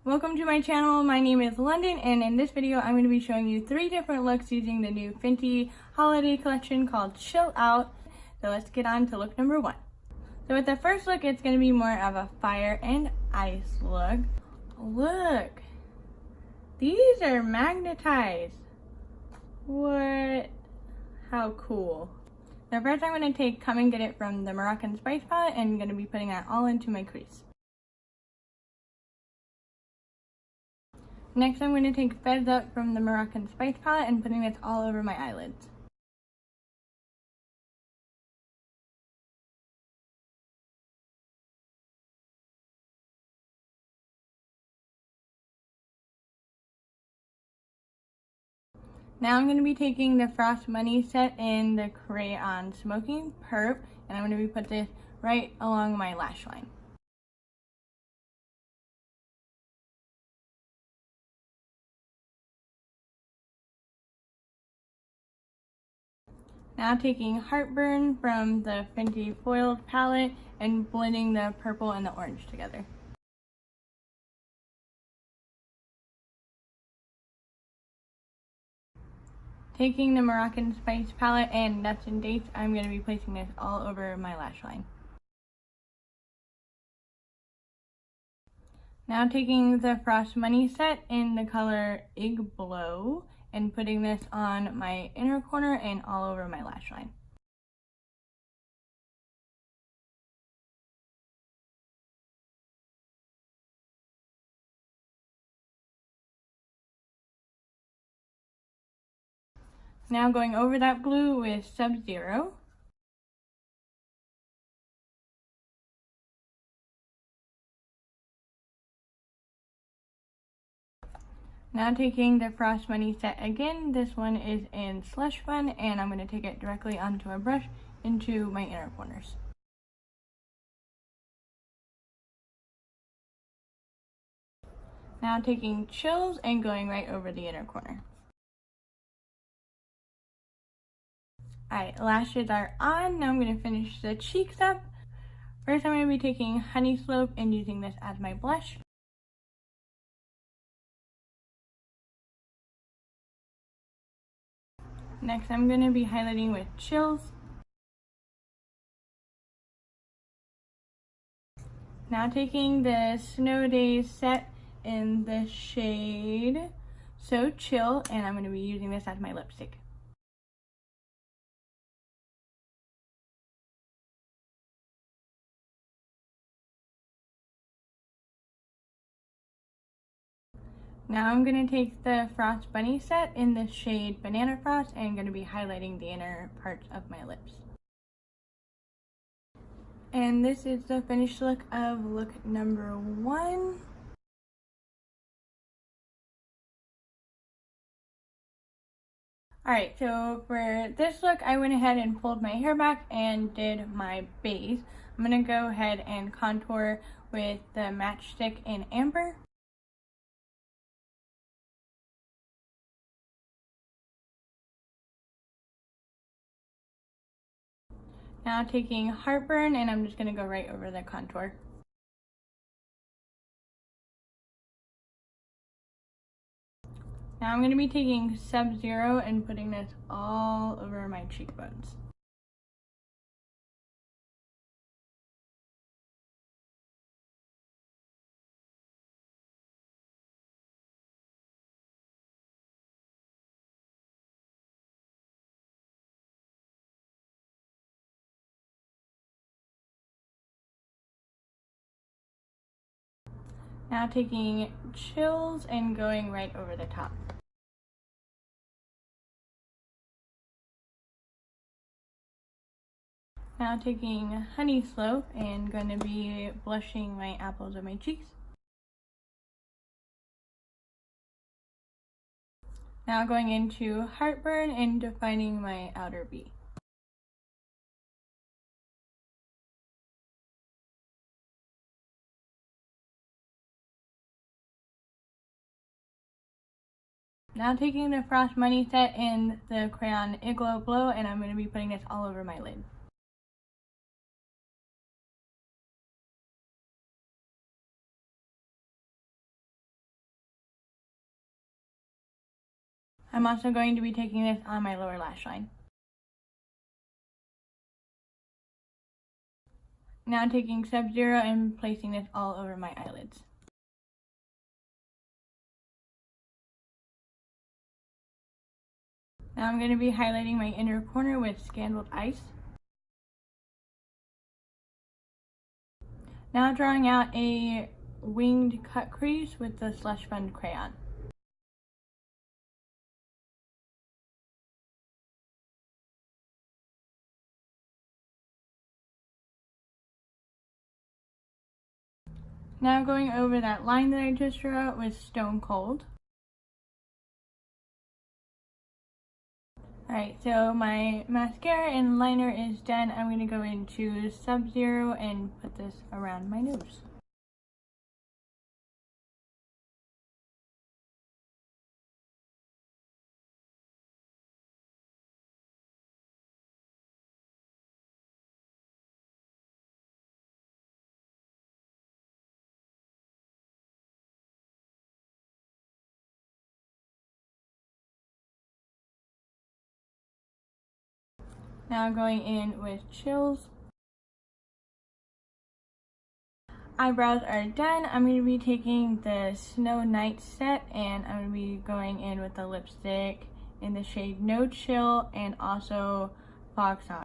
Welcome to my channel. My name is London, and in this video I'm going to be showing you 3 different looks using the new Fenty holiday collection called Chillowt. So let's get on to look number 1. So with the first look, it's going to be more of a fire and ice look. Look! These are magnetized. What? How cool. So first I'm going to take Come and Get It from the Moroccan Spice palette, and I'm going to be putting that all into my crease. Next, I'm going to take Fez Up from the Moroccan Spice palette and putting this all over my eyelids. Now I'm going to be taking the Frost Money set in the Crayon Smoking Perp, and I'm going to be put this right along my lash line. Now taking Heartburn from the Fenty Foiled palette and blending the purple and the orange together. Taking the Moroccan Spice palette and Nuts and Dates, I'm going to be placing this all over my lash line. Now taking the Frost Money set in the color Igblo and putting this on my inner corner and all over my lash line. Now going over that blue with Sub-Zero. Now taking the Frost Money set again, this one is in Slush Fun, and I'm going to take it directly onto a brush into my inner corners. Now taking Chills and going right over the inner corner. Alright, lashes are on. Now I'm going to finish the cheeks up. First I'm going to be taking Honey Slope and using this as my blush. Next, I'm going to be highlighting with Chills. Now taking the Snow Daze set in the shade So Chill, and I'm going to be using this as my lipstick. Now I'm going to take the Frost Bunny set in the shade Banana Frost, and I'm going to be highlighting the inner parts of my lips. And this is the finished look of look number 1. Alright, so for this look, I went ahead and pulled my hair back and did my base. I'm going to go ahead and contour with the Matchstick in Amber. Now taking Heartburn, and I'm just going to go right over the contour. Now I'm going to be taking Sub-Zero and putting this all over my cheekbones. Now taking Chills and going right over the top. Now taking Honey Slope and going to be blushing my apples of my cheeks. Now going into Heartburn and defining my outer V. Now taking the Frost Money set in the crayon Igloo Blow, and I'm going to be putting this all over my lid. I'm also going to be taking this on my lower lash line. Now taking Sub-Zero and placing this all over my eyelids. Now I'm going to be highlighting my inner corner with Scandaled Ice. Now drawing out a winged cut crease with the Slush Fund crayon. Now going over that line that I just drew out with Stone Cold. Alright, so my mascara and liner is done. I'm going to go into Sub-Zero and put this around my nose. Now going in with Chills. Eyebrows are done. I'm going to be taking the Snow Night set and I'm going to be going in with the lipstick in the shade No Chill and also Foxhawk.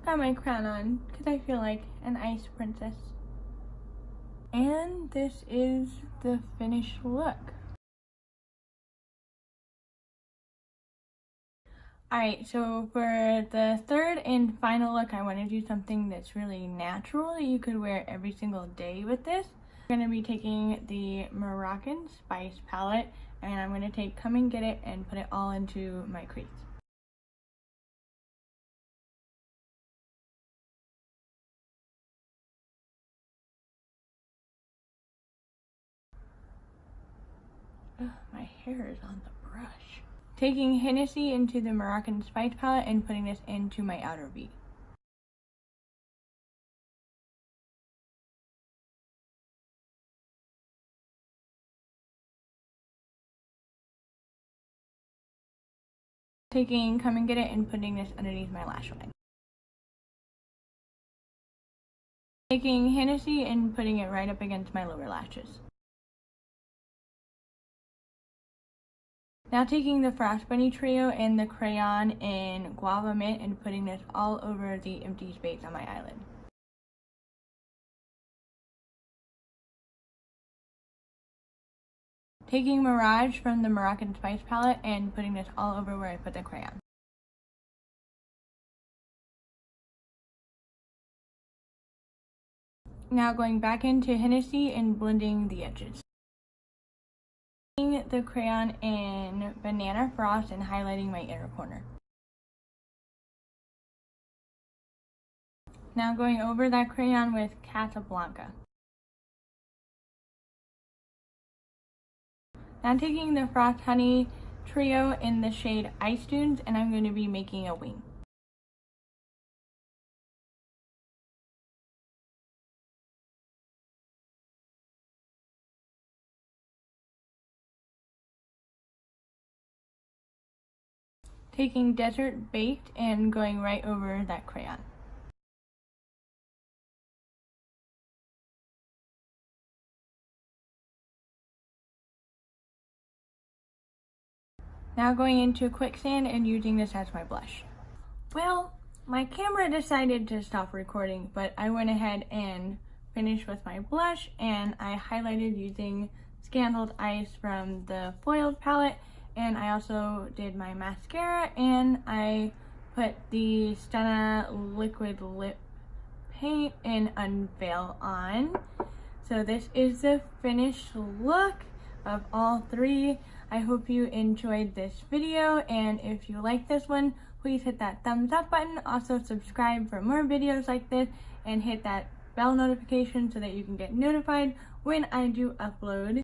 Got my crown on because I feel like an ice princess. And this is the finished look. Alright, so for the third and final look, I want to do something that's really natural that you could wear every single day with this. I'm going to be taking the Moroccan Spice palette and I'm going to take Come and Get It and put it all into my crease. Ugh, my hair is on the brush. Taking Hennessy into the Moroccan Spice palette and putting this into my outer V. Taking Come and Get It and putting this underneath my lash line. Taking Hennessy and putting it right up against my lower lashes. Now taking the Frost Bunny trio and the crayon in Guava Mint and putting this all over the empty space on my eyelid. Taking Mirage from the Moroccan Spice palette and putting this all over where I put the crayon. Now going back into Hennessy and blending the edges. The crayon in Banana Frost and highlighting my inner corner. Now going over that crayon with Casablanca. Now taking the Frost Honey trio in the shade Ice Dunes and I'm going to be making a wing. Taking Desert Baked and going right over that crayon. Now going into Quicksand and using this as my blush. Well, my camera decided to stop recording, but I went ahead and finished with my blush and I highlighted using Scandaled Ice from the Foiled palette. And I also did my mascara and I put the Stunna liquid lip paint in Unveil on. So this is the finished look of all three. I hope you enjoyed this video and if you like this one, please hit that thumbs up button. Also subscribe for more videos like this and hit that bell notification so that you can get notified when I do upload.